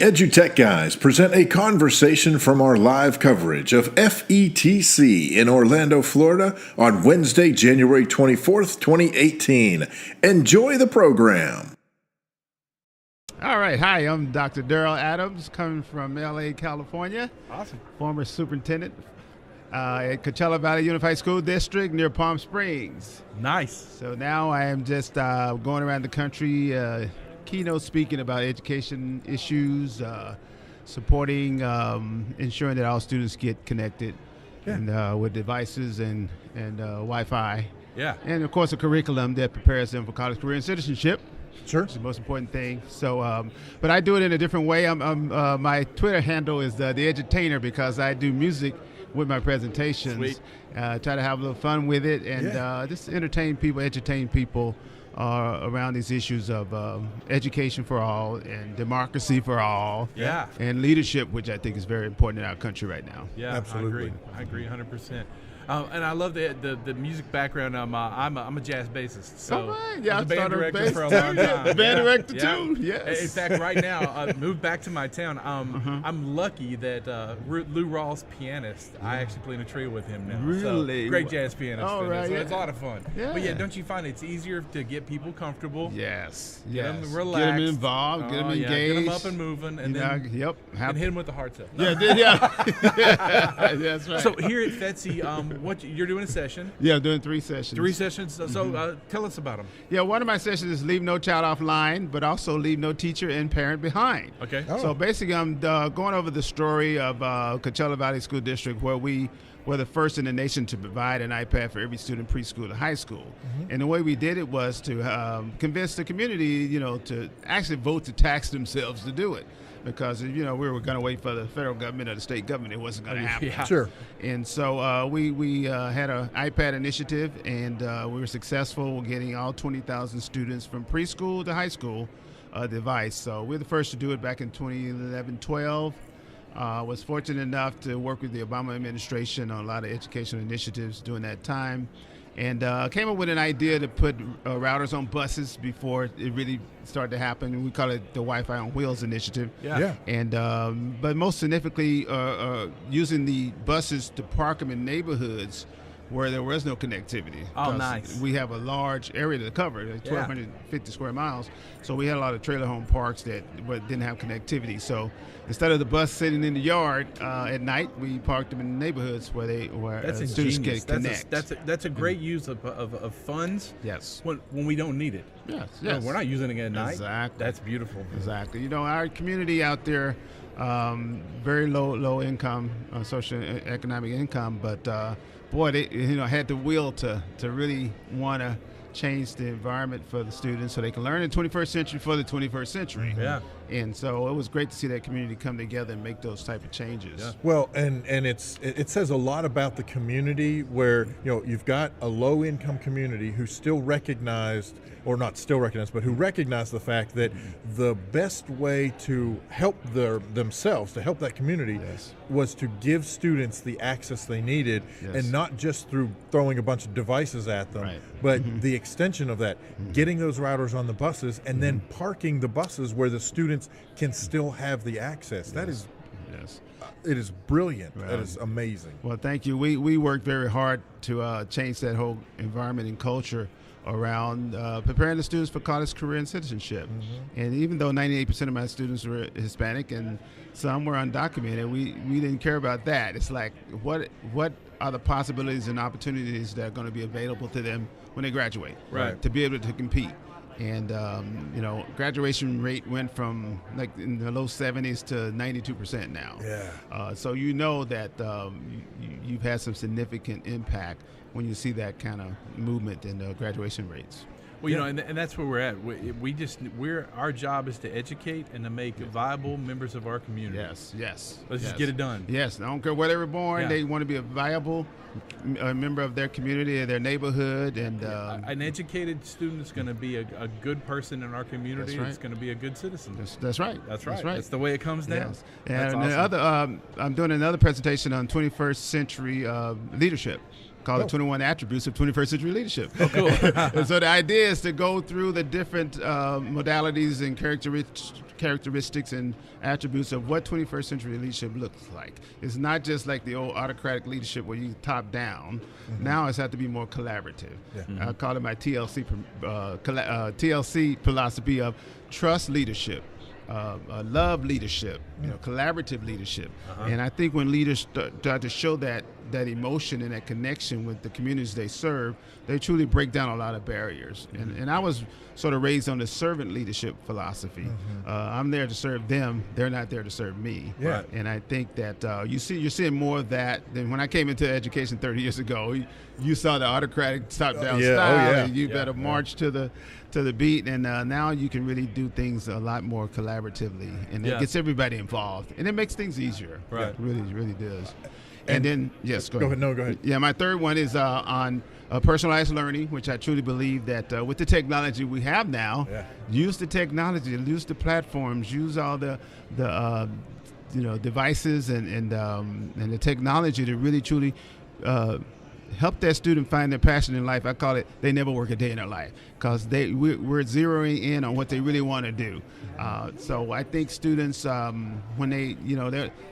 EduTech Guys present a conversation from our live coverage of FETC in Orlando, Florida on Wednesday, January 24th, 2018. Enjoy the program. All right. Hi, I'm Dr. Darryl Adams, coming from LA, California. Awesome. Former superintendent at Coachella Valley Unified School District near Palm Springs. Nice. So now I am just going around the country, keynote speaking about education issues, supporting, ensuring that all students get connected and, with devices and Wi-Fi. Yeah. And, of course, a curriculum that prepares them for college, career, and citizenship. Sure. It's the most important thing. So, but I do it in a different way. My Twitter handle is the Edutainer because I do music with my presentations. Sweet. Try to have a little fun with it and just entertain people, edutain people around these issues of education for all and democracy for all. Yeah. And leadership, which I think is very important in our country right now. Yeah, absolutely. I agree 100%. And I love the music background. I'm a jazz bassist, so right. Yeah, I was a band director bass for a too. long time. Band director too. Yes. In fact, right now, I moved back to my town. I'm lucky that Lou Rawls, pianist, I actually play in a trio with him now. Really? So, great jazz pianist. All right, So it's a lot of fun. Yeah. But yeah, don't you find it's easier to get people comfortable? Yes. Get Yes. them relaxed. Get them involved. Get them engaged. Get them up and moving, and then and hit them with the hard stuff. Yeah. That's right. So here at FETC, what you're doing a session. Yeah, I'm doing 3 sessions. 3 sessions. So tell us about them. Yeah, one of my sessions is leave no child offline, but also leave no teacher and parent behind. Okay. Oh. So basically, I'm going over the story of Coachella Valley School District, where we were the first in the nation to provide an iPad for every student preschool to high school. And the way we did it was to convince the community, to actually vote to tax themselves to do it. Because, we were going to wait for the federal government or the state government. It wasn't going to happen. Yeah. Sure. And so we had an iPad initiative, and we were successful getting all 20,000 students from preschool to high school a device. So we're the first to do it back in 2011-12. Was fortunate enough to work with the Obama administration on a lot of educational initiatives during that time. And came up with an idea to put routers on buses before it really started to happen. We call it the Wi-Fi on Wheels initiative. Yeah. And but most significantly, using the buses to park them in neighborhoods where there was no connectivity. Oh, nice. We have a large area to cover, like 1,250 square miles. So we had a lot of trailer home parks that didn't have connectivity. So instead of the bus sitting in the yard at night, we parked them in the neighborhoods where students ingenious. can connect. That's a great use of funds. Yes. When we don't need it. Yes. No, we're not using it at night. Exactly. That's beautiful. Exactly. Our community out there, very low income, social economic income, but boy, they had the will to really want to change the environment for the students so they can learn in the 21st century for the 21st century. Yeah. And so it was great to see that community come together and make those type of changes. Yeah. Well, and it says a lot about the community where, you've got a low income community who still recognized, or not still recognized, but who recognize the fact that the best way to help themselves, to help that community, was to give students the access they needed, and not just through throwing a bunch of devices at them, but the extension of that, getting those routers on the buses, and then parking the buses where the students can still have the access. That is, it is brilliant. That is amazing. Well, thank you. We worked very hard to change that whole environment and culture around preparing the students for college, career, and citizenship. And even though 98% of my students were Hispanic and some were undocumented, we didn't care about that. It's like, what are the possibilities and opportunities that are going to be available to them when they graduate, to be able to compete. And graduation rate went from like in the low 70s to 92% now. So that you've had some significant impact when you see that kind of movement in graduation rates. Well, and that's where we're at. Our job is to educate and to make viable members of our community. Yes. Let's just get it done. Yes, I don't care where they were born. They want to be a viable member of their community or their neighborhood. And an educated student is going to be a good person in our community. It's going to be a good citizen. That's right. That's right. That's the way it comes down. Yes. That's and awesome. I'm doing another presentation on 21st century leadership. called the 21 Attributes of 21st Century Leadership. Oh, cool. And so the idea is to go through the different modalities and characteristics and attributes of what 21st century leadership looks like. It's not just like the old autocratic leadership where you top down. Now it's had to be more collaborative. I call it my TLC philosophy of trust leadership, love leadership, collaborative leadership. And I think when leaders start to show that emotion and that connection with the communities they serve, they truly break down a lot of barriers. And I was sort of raised on the servant leadership philosophy. I'm there to serve them. They're not there to serve me. Yeah. And I think that you're seeing more of that than when I came into education 30 years ago. You saw the autocratic top-down style. And you better march to the beat. And now you can really do things a lot more collaboratively, and it gets everybody involved, and it makes things easier. Right. It really does. And then, yes, go ahead. No, go ahead. Yeah, my third one is on personalized learning, which I truly believe that with the technology we have now, use the technology, use the platforms, use all the devices and the technology to really truly help that student find their passion in life. I call it they never work a day in their life, because we're zeroing in on what they really want to do. So I think students, when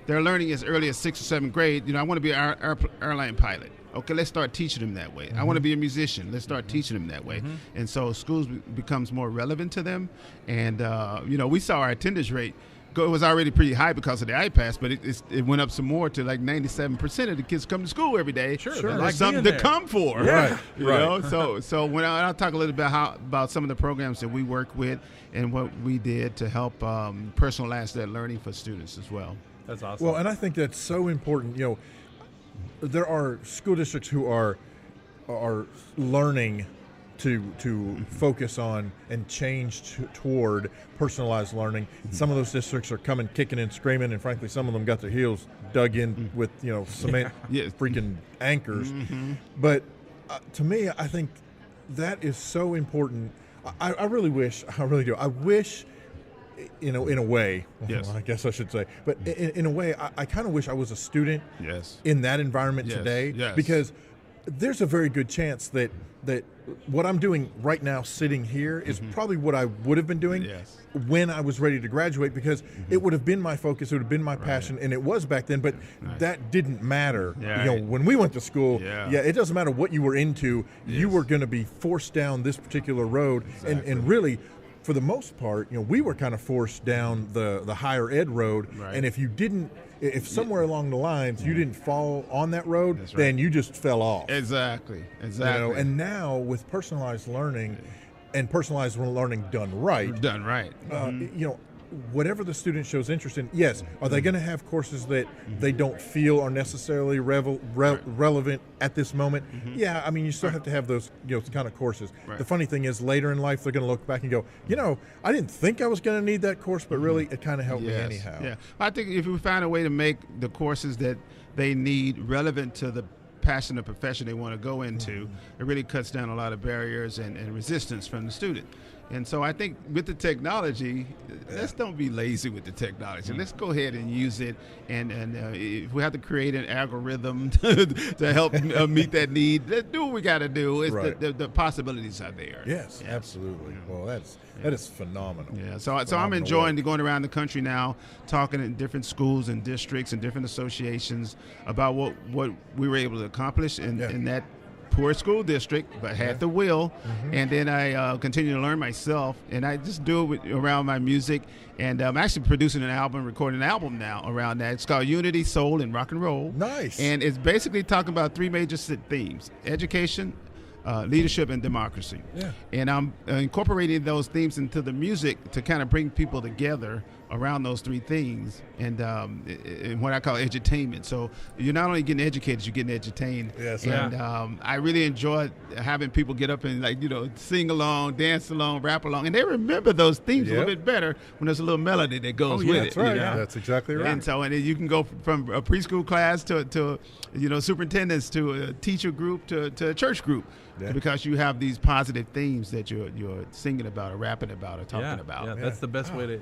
they're learning as early as 6th or 7th grade, I want to be an airline pilot. Okay, let's start teaching them that way. I want to be a musician. Let's start teaching them that way. And so schools becomes more relevant to them. And, we saw our attendance rate it was already pretty high because of the iPads, but it went up some more to like 97% of the kids come to school every day. Sure. There's Like something to come for. Right. You know? So when I'll talk a little bit about some of the programs that we work with and what we did to help personalize that learning for students as well. That's awesome. Well, and I think that's so important. There are school districts who are learning to focus on and change toward personalized learning. Some of those districts are coming kicking and screaming, and frankly, some of them got their heels dug in with cement freaking anchors. But to me, I think that is so important. I really do. I wish, in a way, well, I guess I should say, but in a way, I kind of wish I was a student in that environment today, because there's a very good chance that what I'm doing right now sitting here is probably what I would have been doing when I was ready to graduate, because it would have been my focus, it would have been my passion, and it was back then, but that didn't matter. When we went to school, it doesn't matter what you were into, you were going to be forced down this particular road, and really, for the most part, we were kind of forced down the higher ed road, and if somewhere along the lines you didn't fall on that road, then you just fell off. Exactly. And now with personalized learning and personalized learning done right, whatever the student shows interest in, are they going to have courses that they don't feel are necessarily relevant at this moment? Yeah, I mean, you still have to have those kind of courses. The funny thing is, later in life, they're going to look back and go, I didn't think I was going to need that course, but really it kind of helped me anyhow. Yeah, I think if we find a way to make the courses that they need relevant to the passion or profession they want to go into, it really cuts down a lot of barriers and resistance from the student. And so I think with the technology, let's don't be lazy with the technology. Let's go ahead and use it. And if we have to create an algorithm to help meet that need, let's do what we got to do. The possibilities are there. Yes, absolutely. Well, that is phenomenal. Yeah. So I'm enjoying going around the country now, talking in different schools and districts and different associations about what we were able to accomplish in that poor school district, but had the will. And then I continue to learn myself, and I just do it around my music. And I'm actually producing recording an album now around that. It's called Unity, Soul, and Rock&Roll. Nice. And it's basically talking about 3 major themes: education, leadership, and democracy. And I'm incorporating those themes into the music to kind of bring people together around those 3 things, and what I call edutainment. So you're not only getting educated, you're getting edutained. And I really enjoy having people get up and sing along, dance along, rap along, and they remember those themes a little bit better when there's a little melody that goes with it. That's right. That's exactly right. And so, and you can go from a preschool class to superintendents, to a teacher group, to a church group, because you have these positive themes that you're singing about or rapping about or talking about. That's the best way to.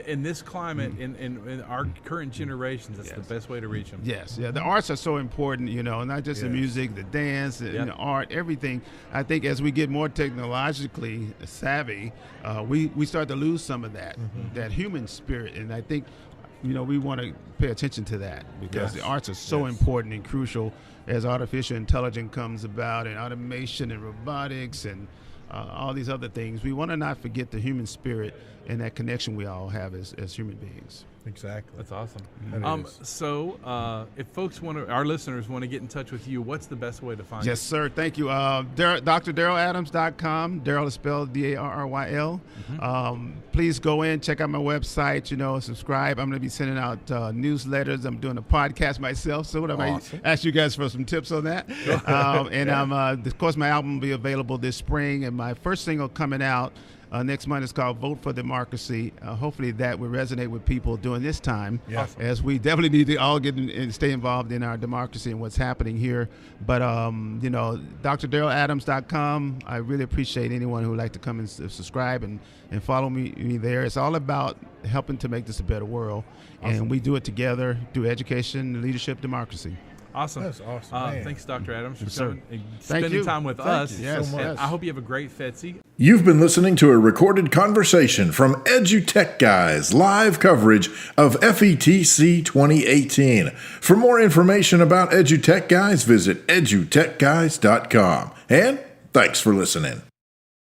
in this climate, in our current generations, that's the best way to reach them. Yes, yeah. The arts are so important, not just the music, the dance, the art, everything. I think as we get more technologically savvy, we start to lose some of that human spirit. And I think, we want to pay attention to that because the arts are so important and crucial as artificial intelligence comes about and automation and robotics and all these other things. We want to not forget the human spirit and that connection we all have as human beings. Exactly. That's awesome. That if folks our listeners want to get in touch with you, what's the best way to find you? Yes, sir. Thank you. DarrylAdams.com. Darryl is spelled Darryl. Please go in, check out my website, subscribe. I'm going to be sending out newsletters. I'm doing a podcast myself, so I might ask you guys for some tips on that. Of course, my album will be available this spring, and my first single coming out next month is called Vote for Democracy. Hopefully that will resonate with people during this time, as we definitely need to all get and stay involved in our democracy and what's happening here. But, DrDarryladams.com. I really appreciate anyone who would like to come and subscribe and follow me there. It's all about helping to make this a better world. And we do it together through education, leadership, democracy. Awesome. That's awesome. Thanks, Dr. Adams, for Yes, sir. coming and Thank spending you. time with Thank us. you. Yes, And yes. I hope you have a great FETC. You've been listening to a recorded conversation from EduTech Guys live coverage of FETC 2018. For more information about EduTech Guys, visit edutechguys.com. And thanks for listening.